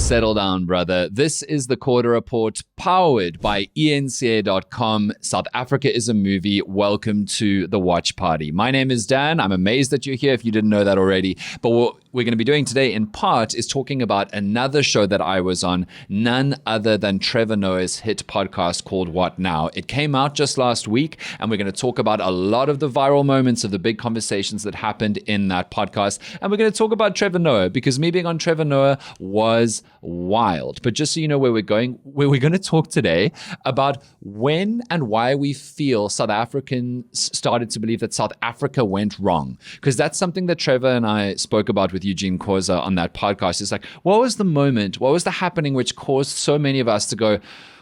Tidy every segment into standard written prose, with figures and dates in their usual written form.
Settle down, brother. This is the Quarter Report powered by eNCA.com. South Africa is a movie. Welcome to the watch party. My name is Dan. I'm amazed that you're here if you didn't know that already. But what we're going to be doing today in part is talking about another show that I was on, none other than Trevor Noah's hit podcast called What Now? It came out just last week, and we're going to talk about a lot of the viral moments of the big conversations that happened in that podcast. And we're going to talk about Trevor Noah, because me being on Trevor Noah was wild. But just so you know where we're going to talk today about when and why we feel South Africans started to believe that South Africa went wrong. Because that's something that Trevor and I spoke about with Eugene Khoza on that podcast. It's like, what was the moment, what was the happening which caused so many of us to go,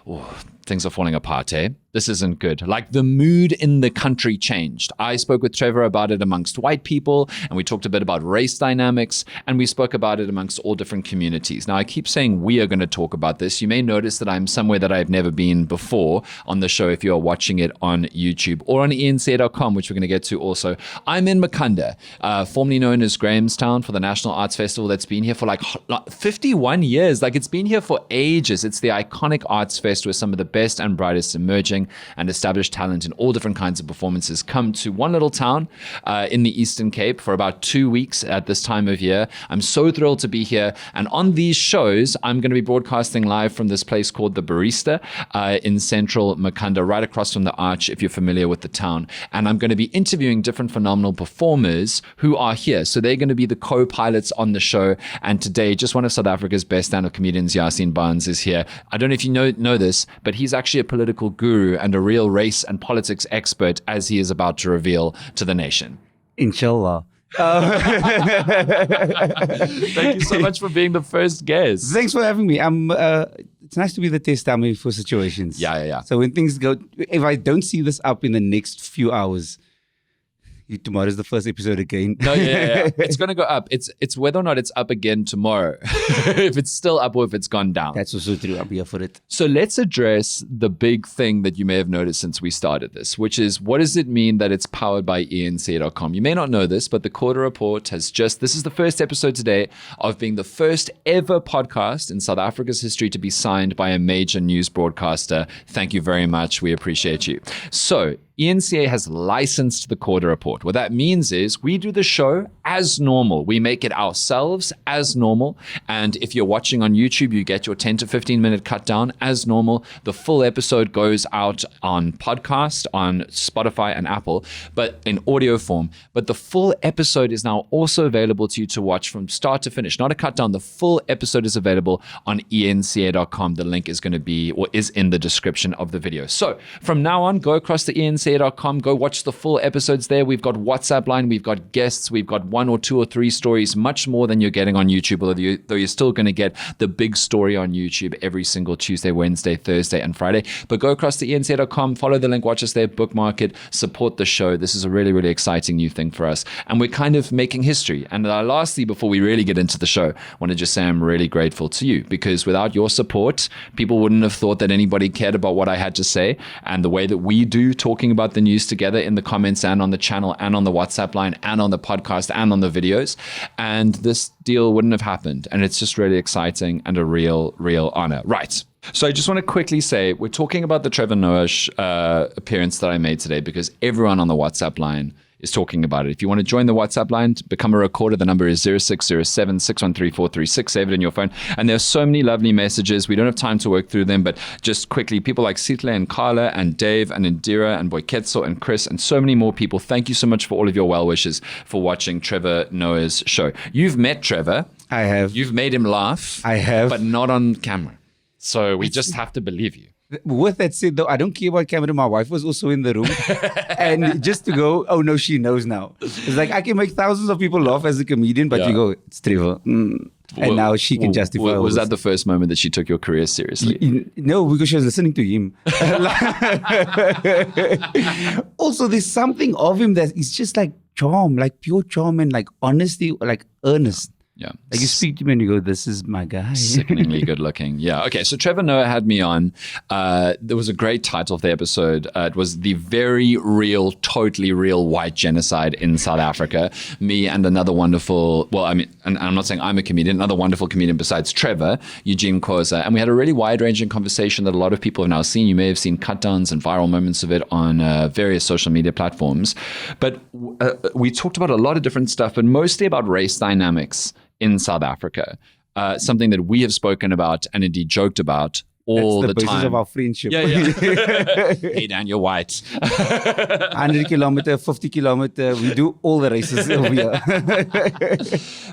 oh, things are falling apart, eh? This isn't good. Like the mood in the country changed. I spoke with Trevor about it amongst white people, and we talked a bit about race dynamics, and we spoke about it amongst all different communities. Now, I keep saying we are going to talk about this. You may notice that I'm somewhere that I've never been before on the show if you're watching it on YouTube or on eNCA.com, which we're going to get to also. I'm in Makhanda, formerly known as Grahamstown, for the National Arts Festival that's been here for like 51 years. Like it's been here for ages. It's the iconic arts fest where some of the best and brightest emerging and established talent in all different kinds of performances come to one little town in the Eastern Cape for about 2 weeks at this time of year. I'm so thrilled to be here. And on these shows, I'm going to be broadcasting live from this place called The Barista in central Makhanda, right across from the Arch, if you're familiar with the town. And I'm going to be interviewing different phenomenal performers who are here. So they're going to be the co-pilots on the show. And today, just one of South Africa's best stand-up comedians, Yaaseen Barnes, is here. I don't know if you know this, but he's actually a political guru and a real race and politics expert, as he is about to reveal to the nation. Inshallah. Thank you so much for being the first guest. Thanks for having me. It's nice to be the test dummy for situations. Yeah. So when things go, if I don't see this up in the next few hours, tomorrow's the first episode again. No, yeah. It's going to go up. It's whether or not it's up again tomorrow. If it's still up or if it's gone down. That's also true. I'm here for it. So let's address the big thing that you may have noticed since we started this, which is, what does it mean that it's powered by eNCA.com? You may not know this, but the Quarter Report this is the first episode today of being the first ever podcast in South Africa's history to be signed by a major news broadcaster. Thank you very much. We appreciate you. So eNCA has licensed the Quarter Report. What that means is we do the show as normal. We make it ourselves as normal. And if you're watching on YouTube, you get your 10 to 15 minute cut down as normal. The full episode goes out on podcast, on Spotify and Apple, but in audio form. But the full episode is now also available to you to watch from start to finish. Not a cut down. The full episode is available on eNCA.com. The link is going to be, or is in the description of the video. So from now on, go across to eNCA.com, go watch the full episodes there. We've got WhatsApp line, we've got guests, we've got 1 or 2 or 3 stories, much more than you're getting on YouTube, though you're still going to get the big story on YouTube every single Tuesday, Wednesday, Thursday, and Friday. But go across to eNCA.com, follow the link, watch us there, bookmark it, support the show. This is a really, really exciting new thing for us. And we're kind of making history. And lastly, before we really get into the show, I want to just say I'm really grateful to you, because without your support, people wouldn't have thought that anybody cared about what I had to say. And the way that we do, talking about the news together in the comments and on the channel and on the WhatsApp line and on the podcast and on the videos. And this deal wouldn't have happened. And it's just really exciting and a real honor. Right. So I just want to quickly say, we're talking about the Trevor Noah appearance that I made today, because everyone on the WhatsApp line is talking about it. If you want to join the WhatsApp line, become a recorder, the number is 0607 613 436. Save it in your phone. And there's so many lovely messages. We don't have time to work through them, but just quickly, people like Sitle and Carla and Dave and Indira and Boyketso and Chris and so many more people. Thank you so much for all of your well wishes for watching Trevor Noah's show. You've met Trevor. I have. You've made him laugh. I have. But not on camera. So we just have to believe you. With that said, though, I don't care about camera. My wife was also in the room. And just to go, oh no, she knows now. It's like I can make thousands of people laugh as a comedian, but you go, it's Trevor. And now she can justify. Was that the first moment that she took your career seriously? No, because she was listening to him. Also, there's something of him that is just like charm, like pure charm and like honesty, like earnest. Yeah. Like you speak to me and you go, this is my guy. Sickeningly good looking. Yeah. Okay. So Trevor Noah had me on. There was a great title of the episode. It was The Very Real, Totally Real White Genocide in South Africa. Me and another wonderful, well, I mean, and I'm not saying I'm a comedian, another wonderful comedian besides Trevor, Eugene Khoza. And we had a really wide ranging conversation that a lot of people have now seen. You may have seen cut downs and viral moments of it on various social media platforms. But we talked about a lot of different stuff, but mostly about race dynamics in South Africa, something that we have spoken about and indeed joked about all the time. That's the basis of our friendship. Yeah. Hey, Dan, you're white. 100 kilometer, 50 kilometer, we do all the races over here.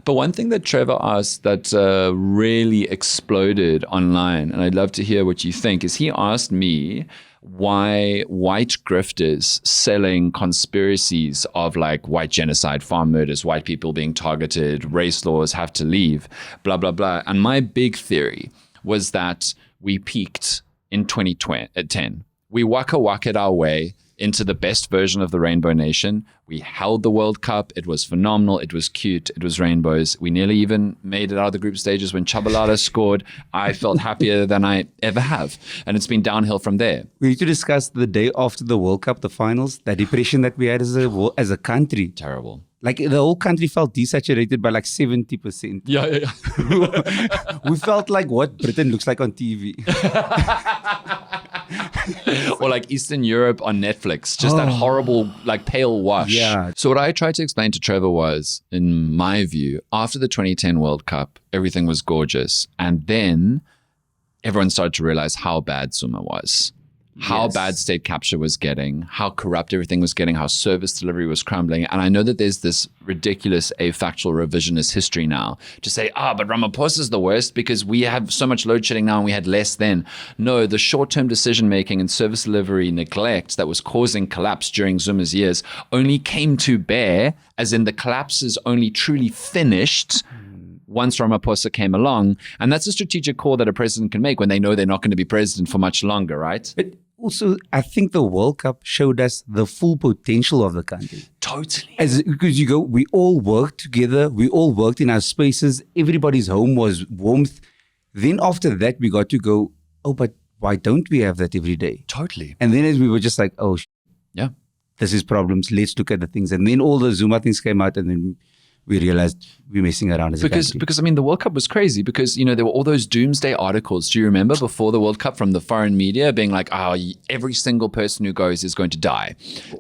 But one thing that Trevor asked that really exploded online, and I'd love to hear what you think, is he asked me why white grifters selling conspiracies of like white genocide, farm murders, white people being targeted, race laws have to leave, blah, blah, blah. And my big theory was that we peaked in 2010. We waka-waka'd our way into the best version of the Rainbow Nation. We held the World Cup. It was phenomenal. It was cute. It was rainbows. We nearly even made it out of the group stages. When Chabalala scored, I felt happier than I ever have. And it's been downhill from there. We need to discuss the day after the World Cup, the finals, that depression that we had as a country. Terrible. Like the whole country felt desaturated by like 70%. Yeah. We felt like what Britain looks like on TV. Or like Eastern Europe on Netflix, just that horrible, like pale wash. Yeah. So what I tried to explain to Trevor was, in my view, after the 2010 World Cup, everything was gorgeous. And then everyone started to realize how bad Zuma was. How bad state capture was getting, how corrupt everything was getting, how service delivery was crumbling. And I know that there's this ridiculous afactual revisionist history now to say, but Ramaphosa is the worst because we have so much load shedding now and we had less then. No, the short-term decision-making and service delivery neglect that was causing collapse during Zuma's years only came to bear, as in the collapse is only truly finished once Ramaphosa came along. And that's a strategic call that a president can make when they know they're not going to be president for much longer, right? But also, I think the World Cup showed us the full potential of the country. Totally. Because we all worked together. We all worked in our spaces. Everybody's home was warmth. Then after that, we got to go, but why don't we have that every day? Totally. And then as we were just like, yeah, this is problems. Let's look at the things. And then all the Zuma things came out, and then we realized we're messing around as a country. Because I mean, the World Cup was crazy because, there were all those doomsday articles. Do you remember before the World Cup from the foreign media being like, every single person who goes is going to die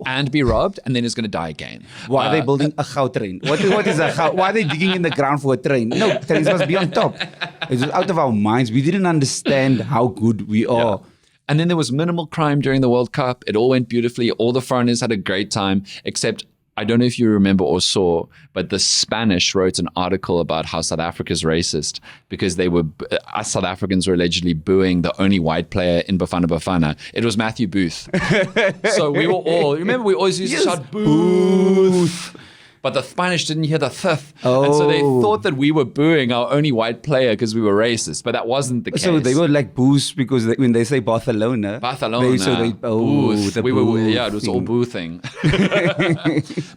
and be robbed and then is going to die again. Why are they building a goud train? What is a goud? Why are they digging in the ground for a train? No, trains must be on top. It was out of our minds. We didn't understand how good we are. Yeah. And then there was minimal crime during the World Cup. It all went beautifully. All the foreigners had a great time, except I don't know if you remember or saw, but the Spanish wrote an article about how South Africa's racist because us South Africans were allegedly booing the only white player in Bafana Bafana. It was Matthew Booth. So we were all, remember we always used to shout, Booth. But the Spanish didn't hear the th. And so they thought that we were booing our only white player because we were racist. But that wasn't the case. So they were like booze because when they say Barcelona. Booth. It was all boothing.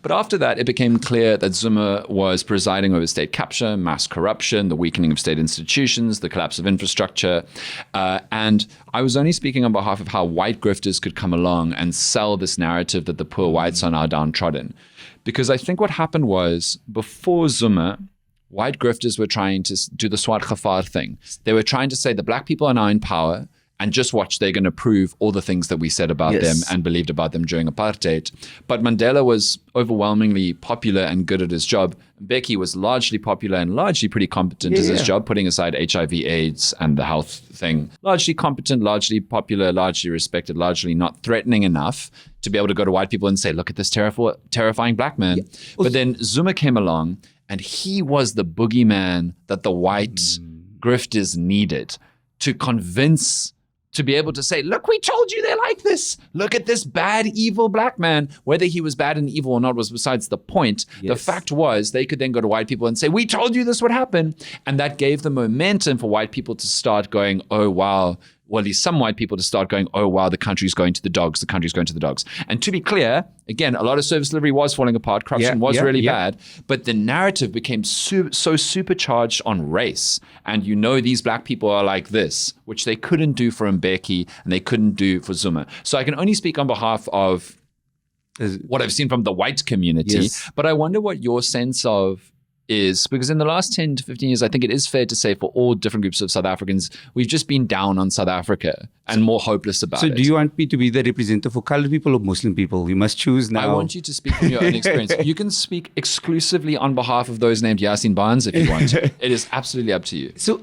But after that, it became clear that Zuma was presiding over state capture, mass corruption, the weakening of state institutions, the collapse of infrastructure. And I was only speaking on behalf of how white grifters could come along and sell this narrative that the poor whites are now downtrodden. Because I think what happened was, before Zuma, white grifters were trying to do the Swart Gevaar thing. They were trying to say the black people are now in power, and just watch, they're going to prove all the things that we said about them and believed about them during apartheid. But Mandela was overwhelmingly popular and good at his job. Mbeki was largely popular and largely pretty competent at his job, putting aside HIV/AIDS and the health thing. Largely competent, largely popular, largely respected, largely not threatening enough to be able to go to white people and say, look at this terrifying black man. Yeah. But then Zuma came along, and he was the boogeyman that the white grifters needed to convince, to be able to say, look, we told you they're like this. Look at this bad, evil black man. Whether he was bad and evil or not was besides the point. The fact was they could then go to white people and say, we told you this would happen. And that gave the momentum for white people to start going, oh, wow, well, at least some white people, to start going, oh, wow, the country's going to the dogs, the country's going to the dogs. And to be clear, again, a lot of service delivery was falling apart. Corruption was really bad. But the narrative became so supercharged on race. And these black people are like this, which they couldn't do for Mbeki and they couldn't do for Zuma. So I can only speak on behalf of what I've seen from the white community, but I wonder what your sense of is, because in the last 10 to 15 years, I think it is fair to say for all different groups of South Africans, we've just been down on South Africa and more hopeless about it. So do you want me to be the representative for colored people or Muslim people? You must choose now. I want you to speak from your own experience. You can speak exclusively on behalf of those named Yaaseen Barnes if you want to. It is absolutely up to you. So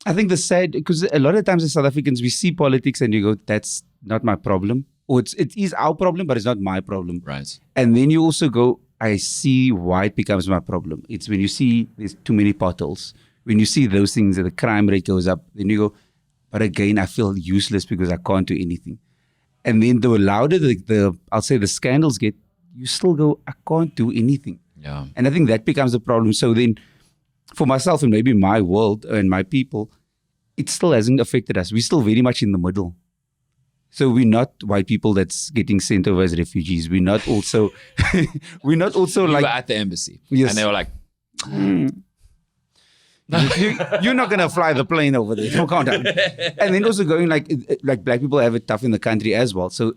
I think because a lot of times as South Africans, we see politics and you go, that's not my problem. Or it is our problem, but it's not my problem. Right. And then you also go, I see why it becomes my problem. It's when you see there's too many potholes. When you see those things and the crime rate goes up, then you go, but again, I feel useless because I can't do anything. And then the louder I'll say the scandals get, you still go, I can't do anything. Yeah. And I think that becomes the problem. So then for myself and maybe my world and my people, it still hasn't affected us. We're still very much in the middle. So we're not white people that's getting sent over as refugees. We're not also We were at the embassy. Yes. And they were like, you're not gonna fly the plane over there. Don't count down. And then also going like black people have it tough in the country as well. So,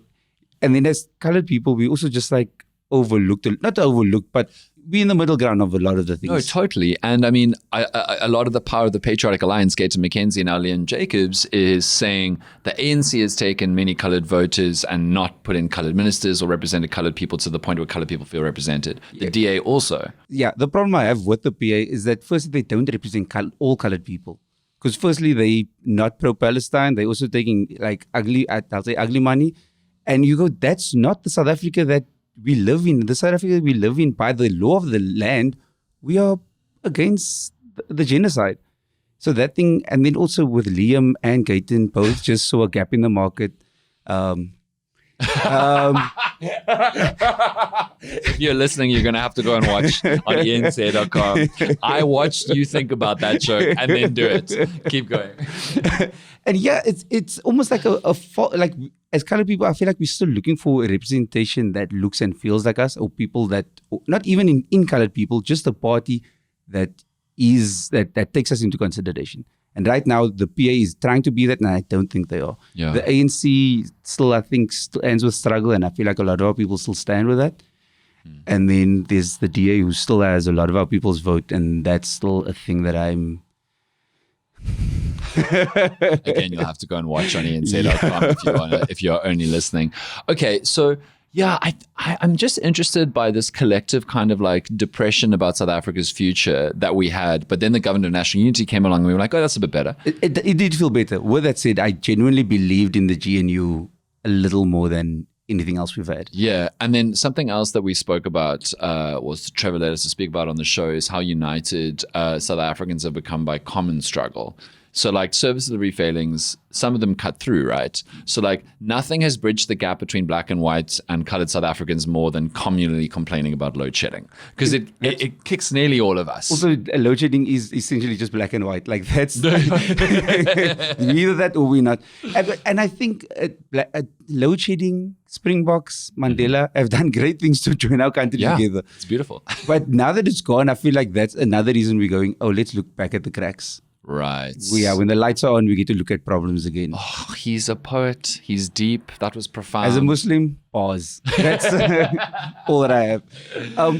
and then as colored people, we also just like not overlooked, but be in the middle ground of a lot of the things. No, totally. And I mean, a lot of the power of the Patriotic Alliance, Gator McKenzie and Alian Jacobs, is saying the ANC has taken many colored voters and not put in colored ministers or represented colored people to the point where colored people feel represented. The DA also. Yeah, the problem I have with the PA is that firstly, they don't represent all colored people. Because firstly, they not pro-Palestine. They're also taking like ugly money. And you go, that's not the South Africa that we live in. The South Africa we live in, by the law of the land, we are against the genocide. So that thing, and then also with Liam and Gayton both just saw a gap in the market. If you're listening, you're going to have to go and watch on eNCA.com. I watched you think about that joke and then do it. Keep going. And yeah, it's almost like like as colored people, I feel like we're still looking for a representation that looks and feels like us, or people that, not even in colored people, just a party that takes us into consideration. And right now, the PA is trying to be that, and I don't think they are. Yeah. The ANC still ends with struggle, and I feel like a lot of our people still stand with that. And then there's the DA who still has a lot of our people's vote, and that's still a thing that I'm... Again, you'll have to go and watch on eNCA.com if you're only listening. Okay, so... yeah, I'm just interested by this collective kind of like depression about South Africa's future that we had. But then the Government of National Unity came along and we were like, oh, that's a bit better. It did feel better. With that said, I genuinely believed in the GNU a little more than anything else we've had. Yeah. And then something else that we spoke about, was Trevor led us to speak about on the show, is how united South Africans have become by common struggle. So like service delivery failings, some of them cut through, right? So like nothing has bridged the gap between black and white and colored South Africans more than communally complaining about load shedding, because it kicks nearly all of us. Also, load shedding is essentially just black and white. Like that's either that or we're not. And I think load shedding, Springboks, Mandela have done great things to join our country together. It's beautiful. But now that it's gone, I feel like that's another reason we're going, oh, let's look back at the cracks. Right. When the lights are on, we get to look at problems again. Oh, he's a poet. He's deep. That was profound. As a Muslim, pause. That's all that I have.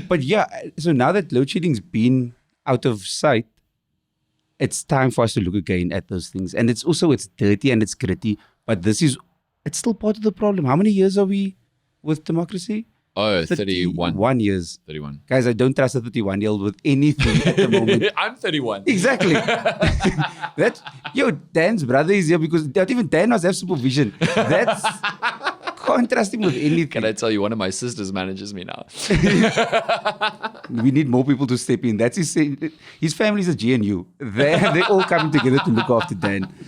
But yeah, so now that load shedding's been out of sight, it's time for us to look again at those things. And it's dirty and it's gritty, but it's still part of the problem. How many years are we with democracy? Oh, 31 years. 31. Guys, I don't trust a 31-year-old with anything at the moment. I'm 31. Exactly. Dan's brother is here because not even Dan must have supervision. That's can't trust him with anything. Can I tell you, one of my sisters manages me now. We need more people to step in. That's his family's a GNU. They're all coming together to look after Dan.